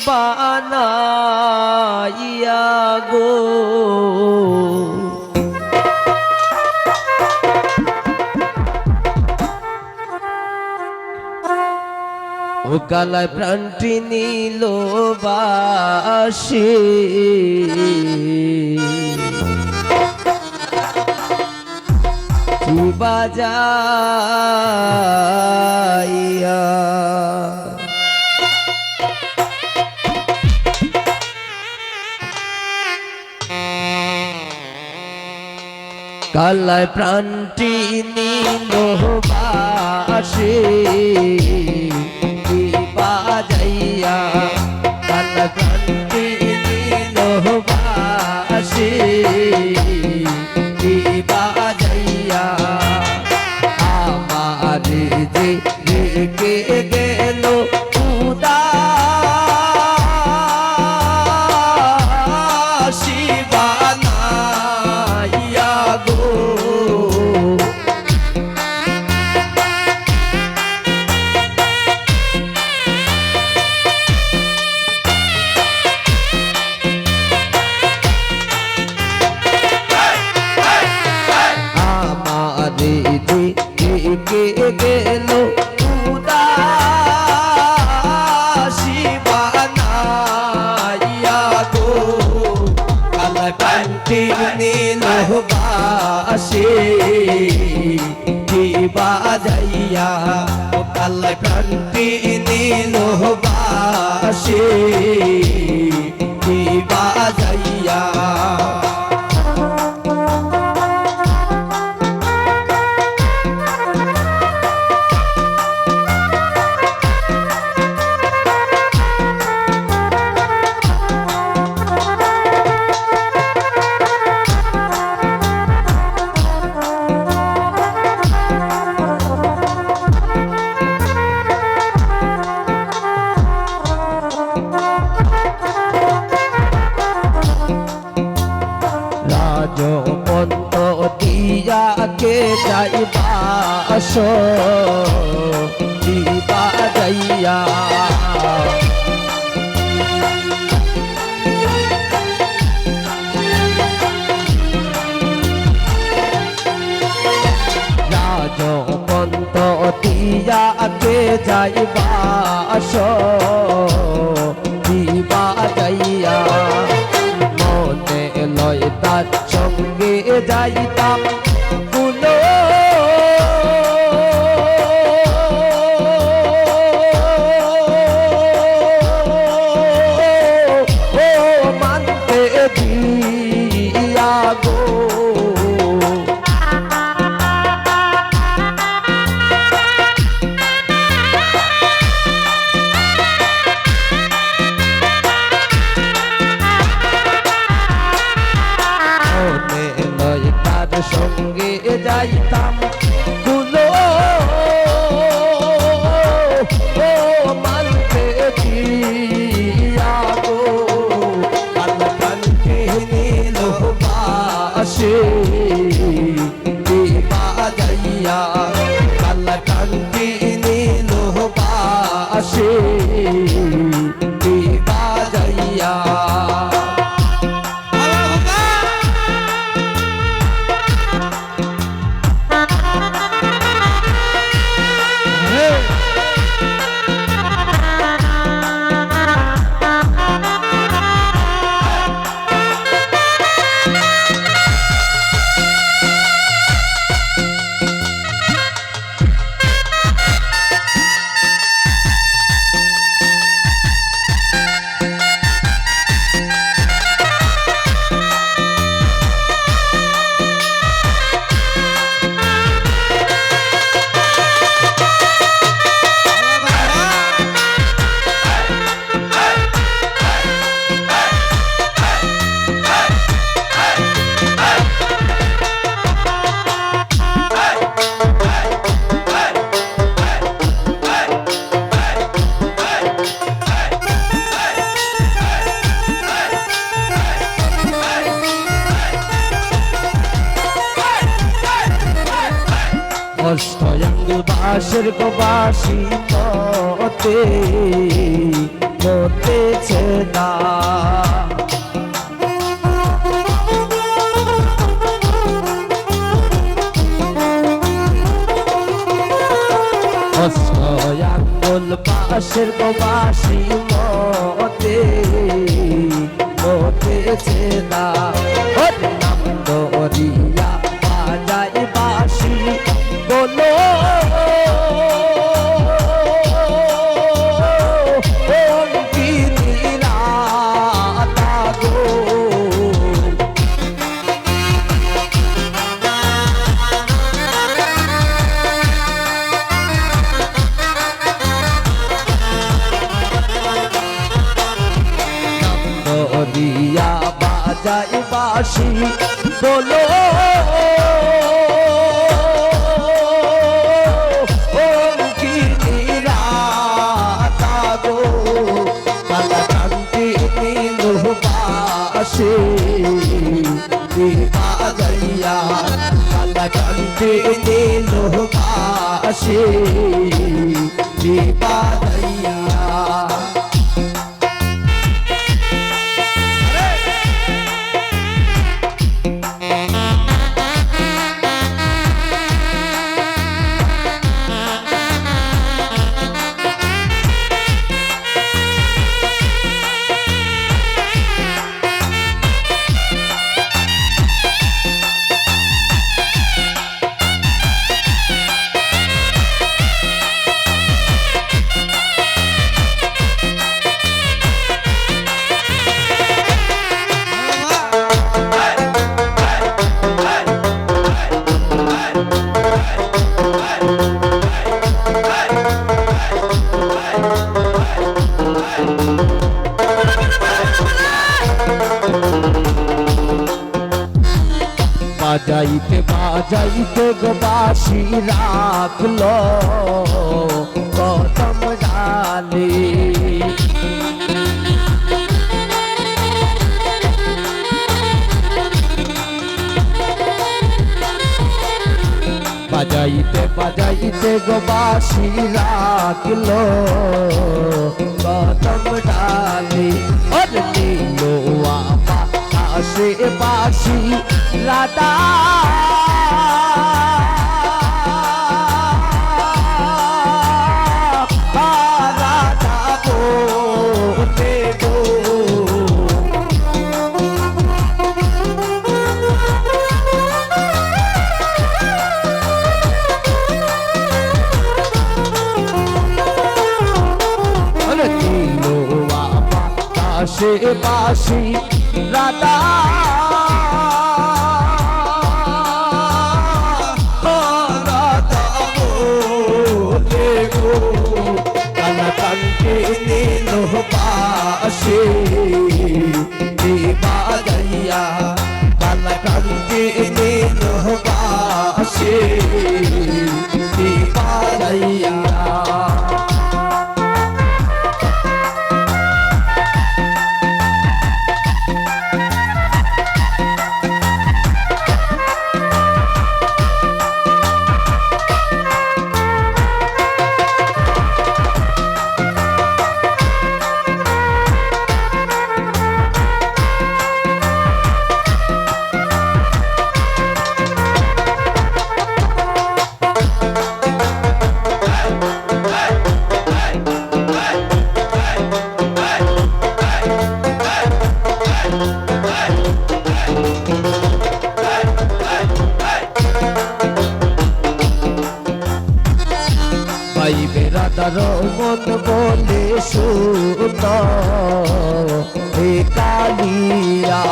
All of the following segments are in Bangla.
বানাইয়া গো ও কালায় প্রাণটি নিল বাসি বাজাইয়া কালায় প্রাণটি নিল বাসি বাজাইয়া কালায় প্রাণটি নিল বাসি বাজাইয়া আমার যে রেখে গেল উদাসী বানাইয়া গো গেল উদাসী বানাইয়া গো কালায় প্রাণটি নিল বাসি বাজাইয়া ও কালায় প্রাণটি নিল বাসি বাজাইয়া রাজপন্ত দিয়াকে যাইবাস দিবা যাইয়া রাজপন্ত দিয়াকে যাইবাস দিবা যাইয়া মনে লয় তার সঙ্গে যাইতাম কুলো ও মানতে দিয়া গো অষ্টয়াঙ্গল বাসের গোবাসী মতে মতেছে না অষ্টয়াঙ্গল বাসের গোবাসী মতে মতেছে না নাম ধরিয়া বাজাই বাসি বলো দিয়া বাজাই বাসি বলো বাসে বাজাইয়া কালা কান্তে নীল বাসে বাজাইয়া বাজাইতে বাজাইতে গো বাঁশি রাখলো কদম ডালে বাজাইতে বাজাইতে গো বাঁশি রাখলো কদম ডালে আর নীলো আশে বাঁশি রাধা রাধা বলে গো নীলো আশে বাঁশি রাধা রাধা বলে গো কালা কান্তে নীল বাসে বাজাইয়া কালা কান্তে নীল বাসে বাজাইয়া পাইবে রাধার মন বলে সুত হে কালিয়া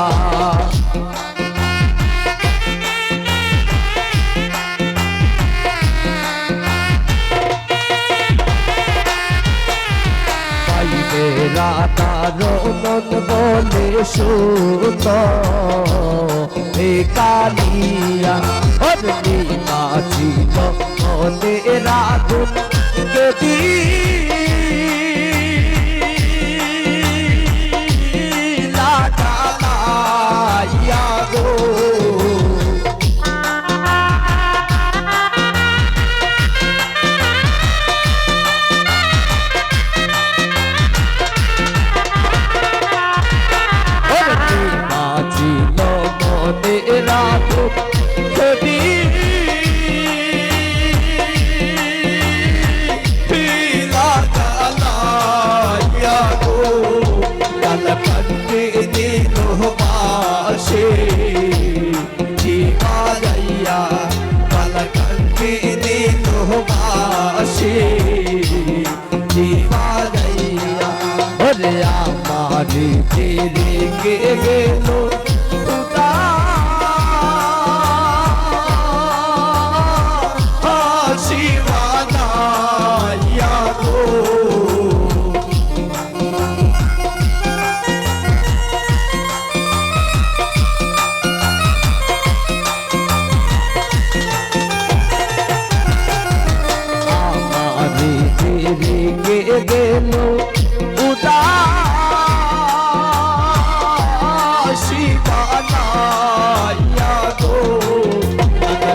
পাইবে রাধার মন বলে সুত হে কালিয়া হরনি নাচিল মনে রাগুন গদি লাগাইয়া গো ভালোবাসে দিবানাইয়া ওরে আমার ছেড়ে গেল শিবানাইয়া গো গেল উদাসী বানাইয়া গো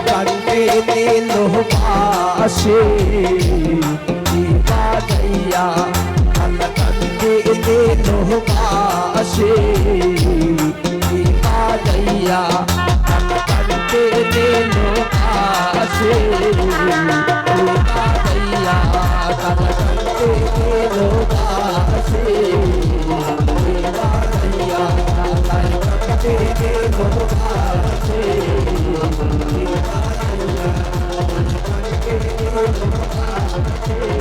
কান্দে দিল পাশে দিবানাইয়া কান্দে দিল পাশে দিবানাইয়া কান্দে দিল পাশে দিবানাইয়া Thank you.